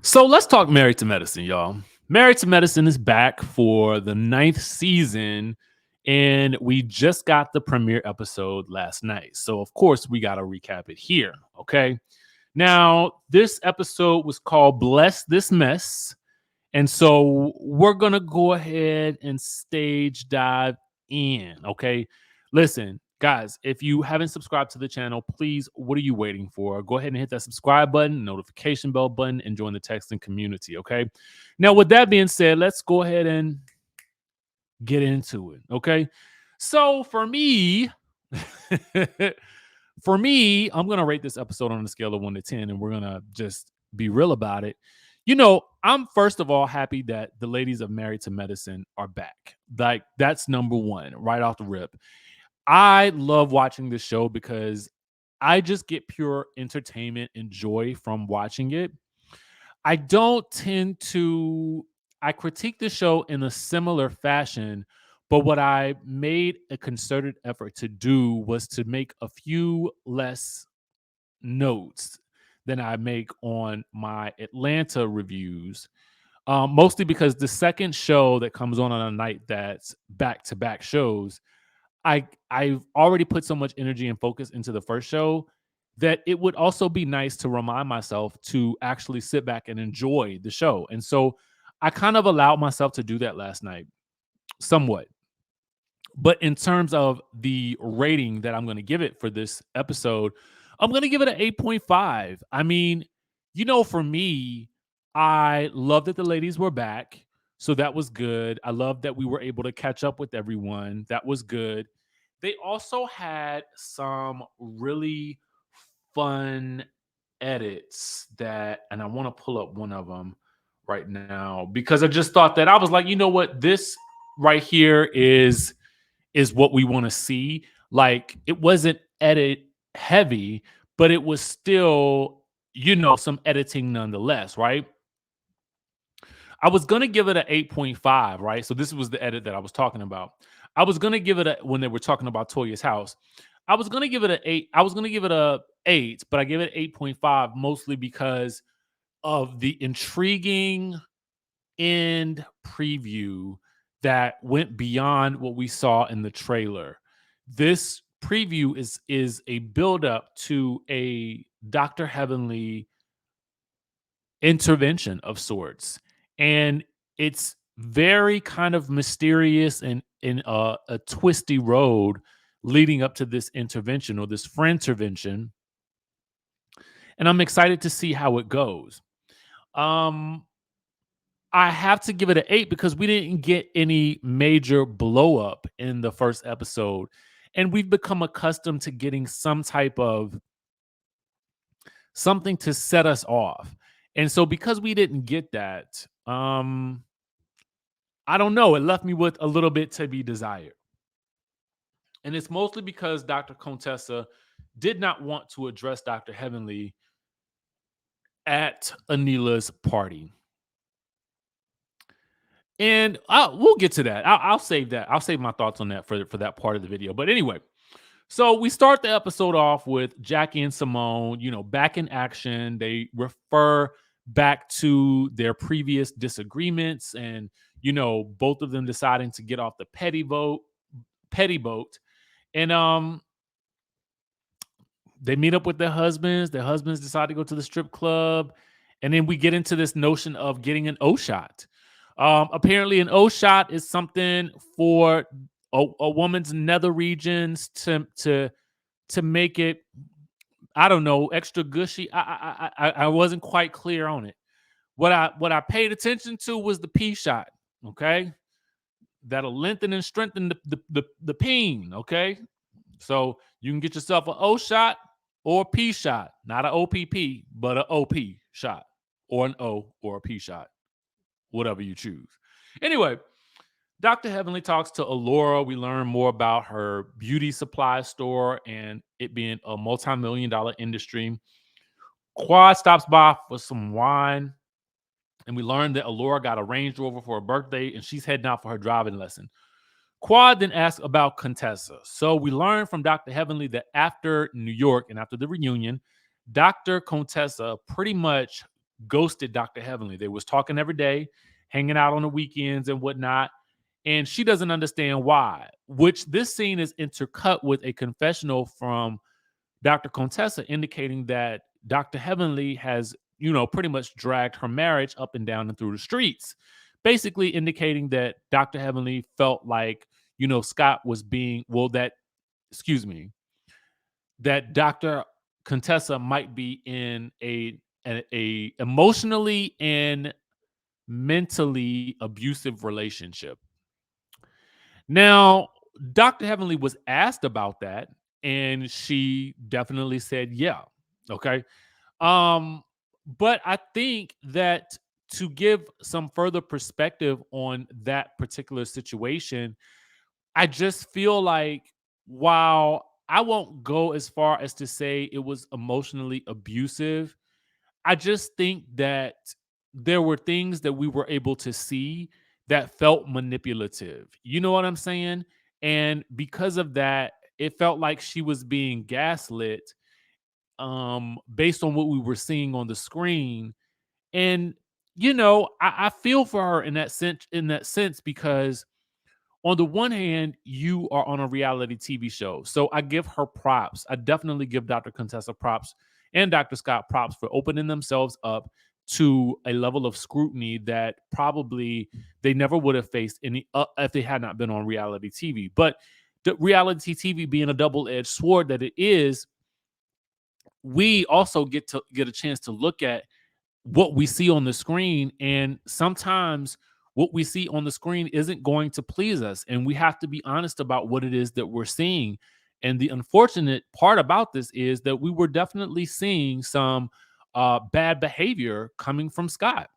So let's talk Married to Medicine, y'all. Married to Medicine is back for the ninth season, and we just got the premiere episode last night. So, of course, we got to recap it here. Okay. Now, this episode was called Bless This Mess. And so we're going to go ahead and stage dive in. Okay. Listen, guys, if you haven't subscribed to the channel, please, what are you waiting for? Go ahead and hit that subscribe button, notification bell button, and join the texting community. Okay. Now, with that being said, let's go ahead and get into it. Okay. So for me, I'm going to rate this episode on a scale of 1 to 10, and we're going to just be real about it. I'm first of all happy that the ladies of Married to Medicine are back. Like, that's number one, right off the rip. I love watching this show because I just get pure entertainment and joy from watching it. I don't tend to, I critique the show in a similar fashion, but what I made a concerted effort to do was to make a few less notes than I make on my Atlanta reviews. Mostly because the second show that comes on a night that's back to back shows, I've already put so much energy and focus into the first show that it would also be nice to remind myself to actually sit back and enjoy the show. And so I kind of allowed myself to do that last night somewhat. But in terms of the rating that I'm going to give it for this episode, I'm going to give it an 8.5. I mean, for me, I love that the ladies were back. So that was good. I love that we were able to catch up with everyone. That was good. They also had some really fun edits and I want to pull up one of them right now because I just thought that I was like, you know what? This right here is what we want to see. Like, it wasn't edit heavy, but it was still, some editing nonetheless, right? I was going to give it an 8.5, right? So this was the edit that I was talking about. I was going to give it when they were talking about Toya's house. I was going to give it an 8. I was going to give it a 8, but I gave it 8.5 mostly because of the intriguing end preview that went beyond what we saw in the trailer. This preview is a build-up to a Dr. Heavenly intervention of sorts. And it's very kind of mysterious and in a twisty road leading up to this intervention or this friend intervention. And I'm excited to see how it goes. I have to give it an 8 because we didn't get any major blow up in the first episode. And we've become accustomed to getting some type of something to set us off. And so because we didn't get that, I don't know. It left me with a little bit to be desired. And it's mostly because Dr. Contessa did not want to address Dr. Heavenly at Anila's party. And we'll get to that. I'll save that. I'll save my thoughts on that for that part of the video. But anyway, so we start the episode off with Jackie and Simone, back in action. They refer back to their previous disagreements and, both of them deciding to get off the petty boat. And they meet up with their husbands. Their husbands decide to go to the strip club. And then we get into this notion of getting an O shot. Apparently, an O shot is something for a woman's nether regions to make it, I don't know, extra gushy. I wasn't quite clear on it. What I paid attention to was the P shot. Okay, that'll lengthen and strengthen the peen. Okay, so you can get yourself an O shot or a P shot, not an OPP, but an OP shot, or an O or a P shot, whatever you choose. Anyway, Dr. Heavenly talks to Allura. We learn more about her beauty supply store and it being a multi-million-dollar industry. Quad stops by for some wine, and we learn that Allura got a Range Rover for her birthday, and she's heading out for her driving lesson. Quad then asks about Contessa. So we learn from Dr. Heavenly that after New York and after the reunion, Dr. Contessa pretty much ghosted Dr. Heavenly. They was talking every day, hanging out on the weekends and whatnot, and she doesn't understand why. Which this scene is intercut with a confessional from Dr. Contessa indicating that Dr. Heavenly has, pretty much dragged her marriage up and down and through the streets, basically indicating that Dr. Heavenly felt like, Scott was being, well, that, excuse me, that Dr. Contessa might be in a emotionally and mentally abusive relationship. Now, Dr. Heavenly was asked about that, and she definitely said, yeah. Okay. Um, but I think that to give some further perspective on that particular situation, I just feel like while I won't go as far as to say it was emotionally abusive, I just think that there were things that we were able to see that felt manipulative. You know what I'm saying? And because of that, it felt like she was being gaslit based on what we were seeing on the screen. And I feel for her in that sense because on the one hand, you are on a reality TV show. So I give her props. I definitely give Dr. Contessa props and Dr. Scott props for opening themselves up to a level of scrutiny that probably they never would have faced any if they had not been on reality TV. But the reality TV being a double-edged sword that it is, we also get a chance to look at what we see on the screen, and sometimes what we see on the screen isn't going to please us, and we have to be honest about what it is that we're seeing. And the unfortunate part about this is that we were definitely seeing some bad behavior coming from Scott,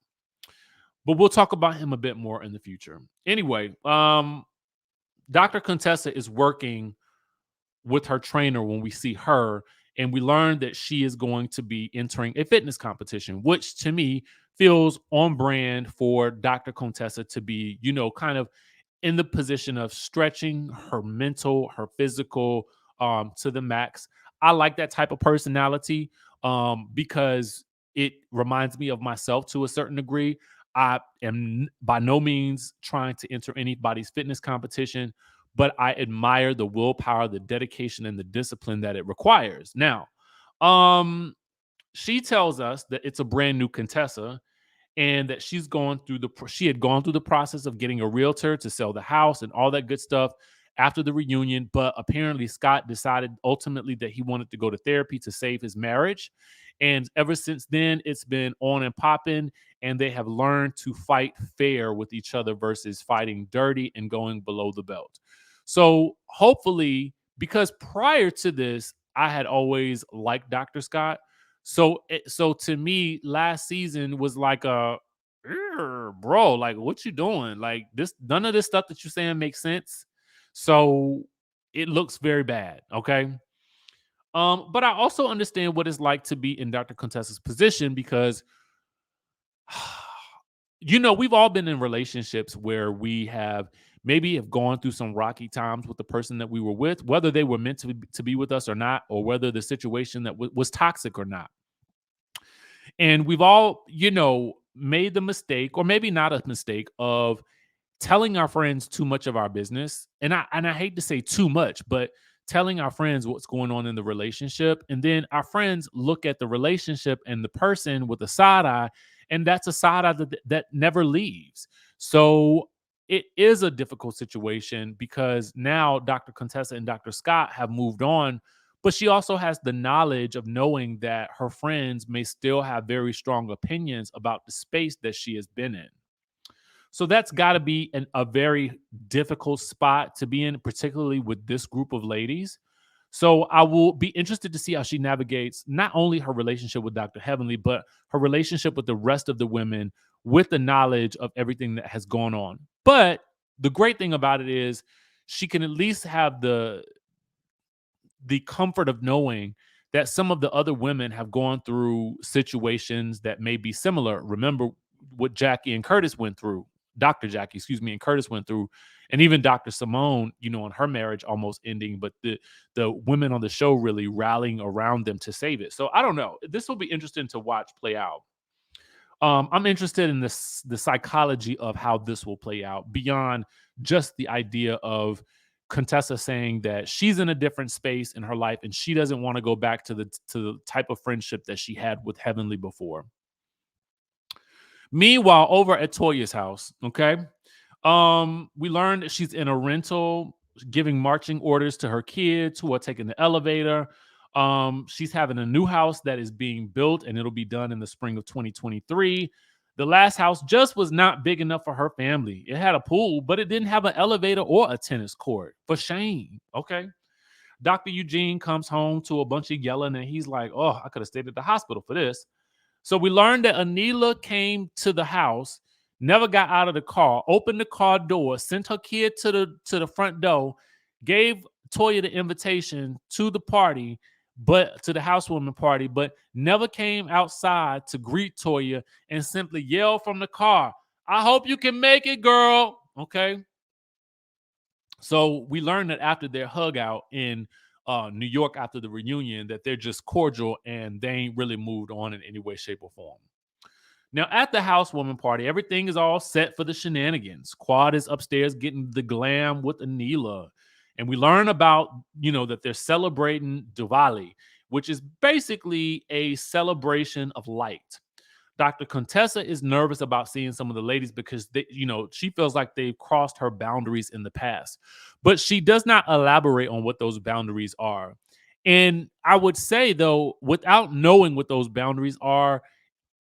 but we'll talk about him a bit more in the future. Anyway, Dr. Contessa is working with her trainer when we see her, and we learn that she is going to be entering a fitness competition, which to me feels on brand for Dr. Contessa to be, kind of in the position of stretching her mental, her physical to the max. I like that type of personality because it reminds me of myself to a certain degree. I am by no means trying to enter anybody's fitness competition, but I admire the willpower, the dedication, and the discipline that it requires. Now, um, she tells us that it's a brand new Contessa and that she had gone through the process of getting a realtor to sell the house and all that good stuff after the reunion. But apparently Scott decided ultimately that he wanted to go to therapy to save his marriage, and ever since then it's been on and popping, and they have learned to fight fair with each other versus fighting dirty and going below the belt. So hopefully, because prior to this I had always liked Dr. Scott, so to me, last season was like a, bro, like what you doing? Like this, none of this stuff that you're saying makes sense. So it looks very bad. Okay. But I also understand what it's like to be in Dr. Contessa's position because we've all been in relationships where we have maybe have gone through some rocky times with the person that we were with, whether they were meant to be with us or not, or whether the situation that was toxic or not. And we've all, made the mistake, or maybe not a mistake, of telling our friends too much of our business. And I hate to say too much, but telling our friends what's going on in the relationship. And then our friends look at the relationship and the person with a side eye, and that's a side eye that never leaves. So it is a difficult situation because now Dr. Contessa and Dr. Scott have moved on, but she also has the knowledge of knowing that her friends may still have very strong opinions about the space that she has been in. So that's got to be a very difficult spot to be in, particularly with this group of ladies. So I will be interested to see how she navigates not only her relationship with Dr. Heavenly, but her relationship with the rest of the women with the knowledge of everything that has gone on. But the great thing about it is she can at least have the comfort of knowing that some of the other women have gone through situations that may be similar. Remember what Jackie and Curtis went through, Dr. Jackie, excuse me, and Curtis went through, and even Dr. Simone, on her marriage almost ending, but the women on the show really rallying around them to save it. So I don't know. This will be interesting to watch play out. I'm interested in the psychology of how this will play out beyond just the idea of Contessa saying that she's in a different space in her life and she doesn't want to go back to the type of friendship that she had with Heavenly before. Meanwhile, over at Toya's house, okay, we learned that she's in a rental, giving marching orders to her kids who are taking the elevator. She's having a new house that is being built, and it'll be done in the spring of 2023. The last house just was not big enough for her family. It had a pool, but it didn't have an elevator or a tennis court. For shame. Okay. Dr. Eugene comes home to a bunch of yelling, and he's like, "Oh, I could have stayed at the hospital for this." So we learned that Anila came to the house, never got out of the car, opened the car door, sent her kid to the front door, gave Toya the invitation to the party, but to the housewarming party, but never came outside to greet Toya and simply yelled from the car, "I hope you can make it, girl." Okay. So we learned that after their hug out in New York after the reunion, that they're just cordial and they ain't really moved on in any way, shape, or form. Now, at the housewarming party, everything is all set for the shenanigans. Quad is upstairs getting the glam with Anila. And we learn about, that they're celebrating Diwali, which is basically a celebration of light. Dr. Contessa is nervous about seeing some of the ladies because she feels like they've crossed her boundaries in the past. But she does not elaborate on what those boundaries are. And I would say, though, without knowing what those boundaries are,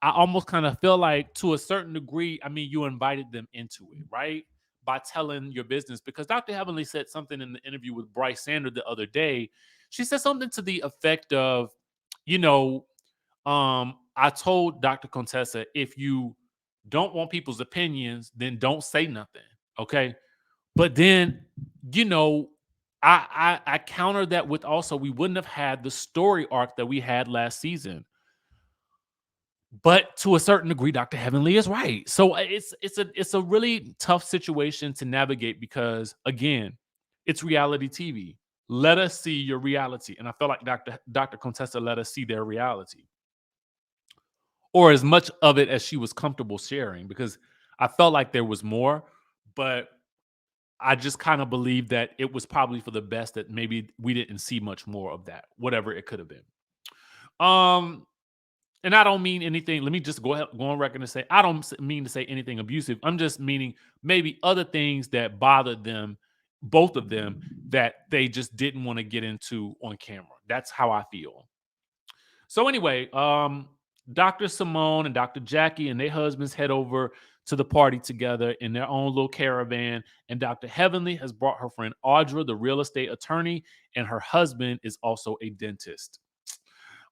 I almost kind of feel like to a certain degree, I mean, you invited them into it, right? By telling your business. Because Dr. Heavenly said something in the interview with Bryce Sanders the other day. She said something to the effect of, you know, I told Dr. Contessa, if you don't want people's opinions, then don't say nothing. Okay. But then, you know, I countered that with also we wouldn't have had the story arc that we had last season. But to a certain degree, Dr. Heavenly is right. So it's a really tough situation to navigate because again, it's reality TV. Let us see your reality. And I felt like Dr. Contessa let us see their reality. Or as much of it as she was comfortable sharing, because I felt like there was more, but I just kind of believe that it was probably for the best that maybe we didn't see much more of that, whatever it could have been. Um, and I don't mean anything. Let me just go on record and say I don't mean to say anything abusive. I'm just meaning maybe other things that bothered them, both of them, that they just didn't want to get into on camera. That's how I feel. So anyway, Dr. Simone and Dr. Jackie and their husbands head over to the party together in their own little caravan. And Dr. Heavenly has brought her friend Audra, the real estate attorney, and her husband is also a dentist.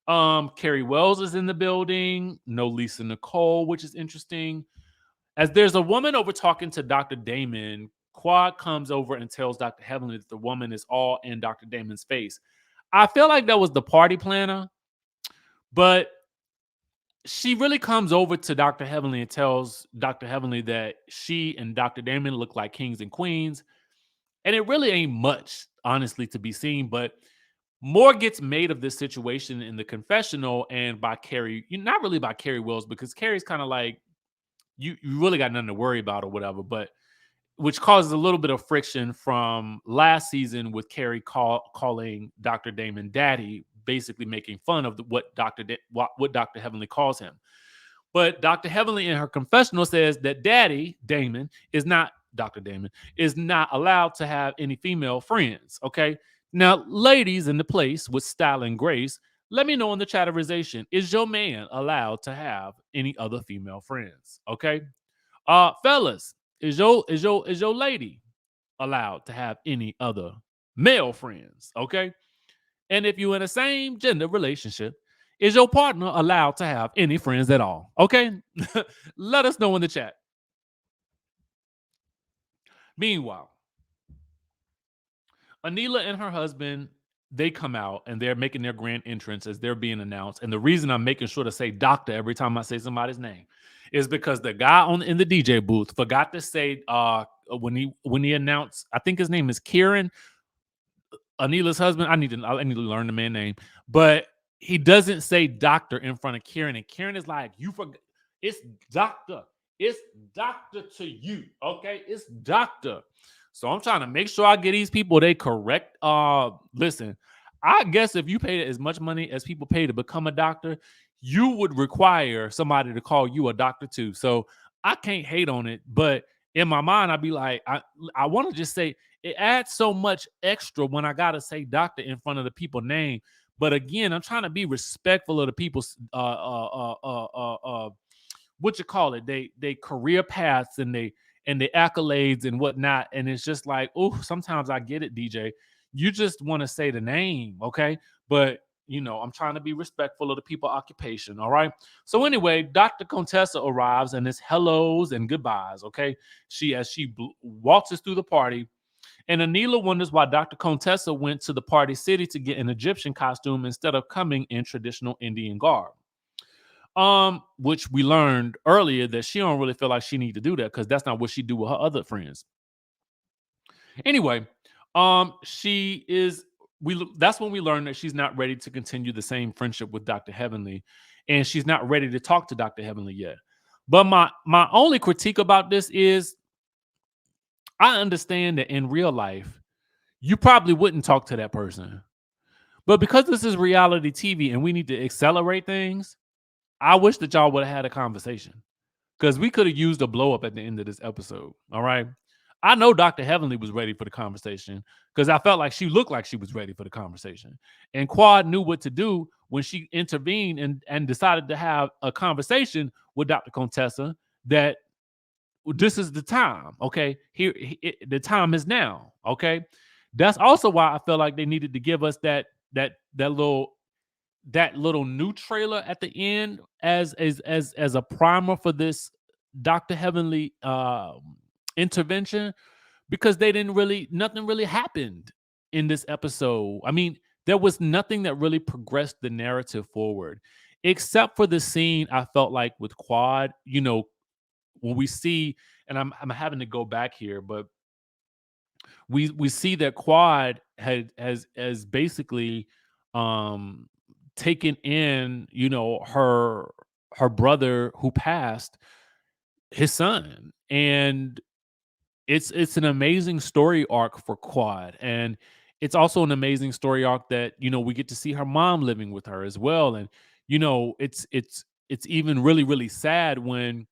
Carrie Wells is in the building. No Lisa Nicole, which is interesting. As there's a woman over talking to Dr. Damon, Quad comes over and tells Dr. Heavenly that the woman is all in Dr. Damon's face. I feel like that was the party planner, but she really comes over to Dr. Heavenly and tells Dr. Heavenly that she and Dr. Damon look like kings and queens. And it really ain't much, honestly, to be seen. But more gets made of this situation in the confessional and by Carrie, not really by Carrie Wells, because Carrie's kind of like, you really got nothing to worry about or whatever. But which causes a little bit of friction from last season with Carrie calling Dr. Damon daddy, basically making fun of what what Dr. Heavenly calls him. But Dr. Heavenly in her confessional says that Daddy Damon is not Dr. Damon is not allowed to have any female friends. Okay. Now, ladies in the place with style and grace, let me know in the chatterization, is your man allowed to have any other female friends? Okay. Fellas, is your lady allowed to have any other male friends? Okay. And if you're in the same gender relationship, is your partner allowed to have any friends at all? Okay. Let us know in the chat. Meanwhile, Anila and her husband, they come out and they're making their grand entrance as they're being announced. And the reason I'm making sure to say doctor every time I say somebody's name is because the guy in the DJ booth forgot to say when he announced, I think his name is Kieran, Anila's husband. I need to learn the man's name, but he doesn't say doctor in front of Kieran, and Kieran is like, "You forgot." It's doctor. It's doctor to you. Okay, it's doctor. So I'm trying to make sure I get these people they correct. Listen, I guess if you paid as much money as people pay to become a doctor, you would require somebody to call you a doctor too. So I can't hate on it, but in my mind, I'd be like, I want to just say it adds so much extra when I gotta say doctor in front of the people name. But again, I'm trying to be respectful of the people's what you call it, they career paths and the accolades and whatnot. And it's just like, oh, sometimes I get it, DJ. You just want to say the name, okay? But I'm trying to be respectful of the people occupation. All right. So anyway, Dr. Contessa arrives and it's hellos and goodbyes. Okay. She waltzes through the party, and Anila wonders why Dr. Contessa went to the party city to get an Egyptian costume instead of coming in traditional Indian garb. Which we learned earlier that she don't really feel like she need to do that because that's not what she do with her other friends. Anyway, she is that's when we learned that she's not ready to continue the same friendship with Dr. Heavenly, and she's not ready to talk to Dr. Heavenly yet. But my only critique about this is I understand that in real life, you probably wouldn't talk to that person. But because this is reality TV and we need to accelerate things, I wish that y'all would have had a conversation because we could have used a blow up at the end of this episode. All right. I know Dr. Heavenly was ready for the conversation because I felt like she looked like she was ready for the conversation. And Quad knew what to do when she intervened and decided to have a conversation with Dr. Contessa that this is the time. Okay. The time is now. Okay. That's also why I felt like they needed to give us that little new trailer at the end as a primer for this Dr. Heavenly intervention, because they didn't really nothing really happened in this episode. I mean, there was nothing that really progressed the narrative forward except for the scene I felt like with Quad, when we see, and I'm having to go back here, but we see that Quad has basically um taken in, her brother who passed, his son. And it's an amazing story arc for Quad. And it's also an amazing story arc that, we get to see her mom living with her as well. And it's even really, really sad when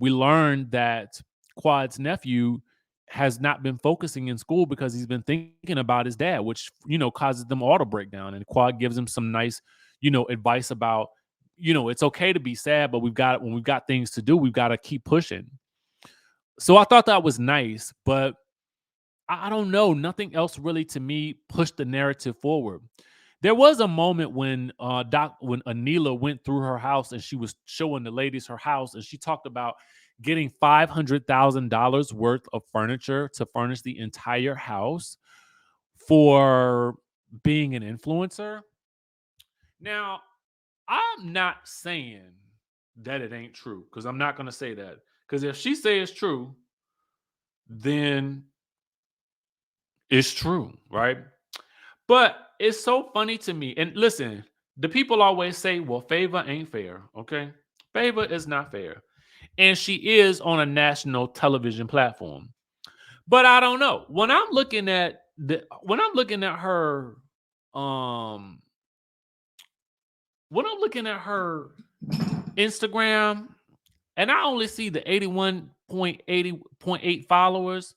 we learned that Quad's nephew has not been focusing in school because he's been thinking about his dad, which, causes them all to break down. And Quad gives him some nice, advice about, it's okay to be sad, but when we've got things to do, we've got to keep pushing. So I thought that was nice, but I don't know. Nothing else really to me pushed the narrative forward. There was a moment when when Anila went through her house and she was showing the ladies her house, and she talked about getting $500,000 worth of furniture to furnish the entire house for being an influencer. Now, I'm not saying that it ain't true, because I'm not going to say that. Because if she say it's true, then it's true, right? But it's so funny to me. And listen, the people always say, well, favor ain't fair. Okay. Favor is not fair. And she is on a national television platform. But I don't know. When I'm looking at her, um, when I'm looking at her Instagram, and I only see the 81.80.8 followers,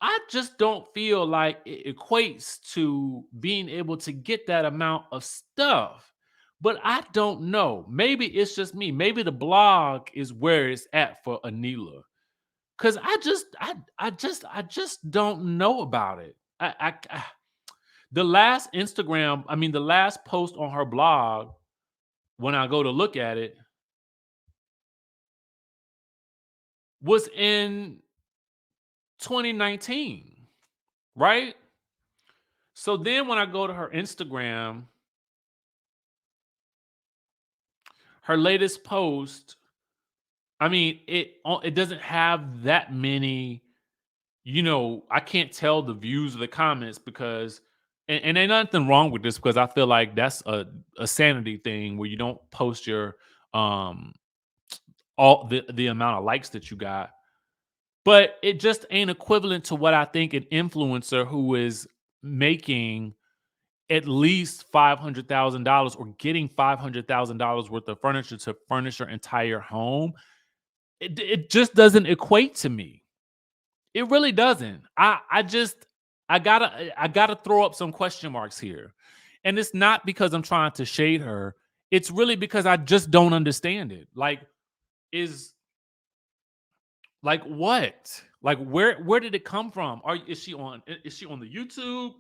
I just don't feel like it equates to being able to get that amount of stuff. But I don't know. Maybe it's just me. Maybe the blog is where it's at for Anila. Cause I just don't know about it. The last the last post on her blog, when I go to look at it, was in 2019, right? So then when I go to her Instagram, her latest post, I mean, it doesn't have that many, I can't tell the views of the comments because and ain't nothing wrong with this, because I feel like that's a sanity thing where you don't post your um all the amount of likes that you got. But it just ain't equivalent to what I think an influencer who is making at least $500,000 or getting $500,000 worth of furniture to furnish her entire home. It just doesn't equate to me. It really doesn't. I gotta throw up some question marks here. And it's not because I'm trying to shade her. It's really because I just don't understand it. Is like what? Like where did it come from? Is she on the YouTube?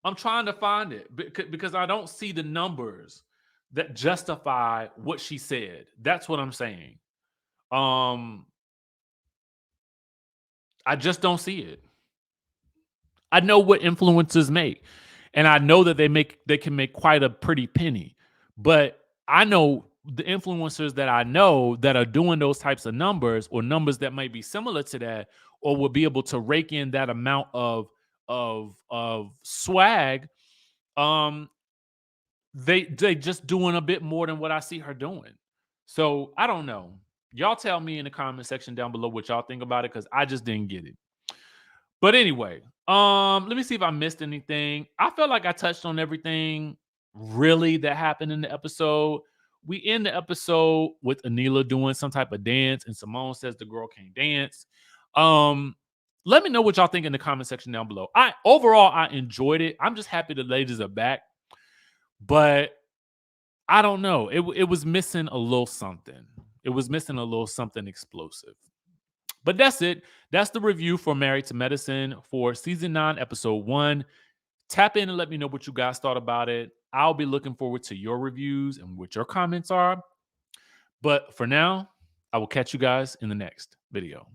I'm trying to find it because I don't see the numbers that justify what she said. That's what I'm saying. Um I just don't see it. I know what influencers make, and I know that they can make quite a pretty penny. But I know the influencers that I know that are doing those types of numbers or numbers that might be similar to that, or will be able to rake in that amount of swag. Um, they just doing a bit more than what I see her doing. So I don't know. Y'all tell me in the comment section down below what y'all think about it because I just didn't get it. But anyway, let me see if I missed anything. I felt like I touched on everything really that happened in the episode. We end the episode with Anila doing some type of dance, and Simone says the girl can't dance. Um, Let me know what y'all think in the comment section down below. I enjoyed it. I'm just happy the ladies are back, but I don't know. It was missing a little something. It was missing a little something explosive. But that's it. That's the review for Married to Medicine for season 9, episode 1. Tap in and let me know what you guys thought about it. I'll be looking forward to your reviews and what your comments are. But for now, I will catch you guys in the next video.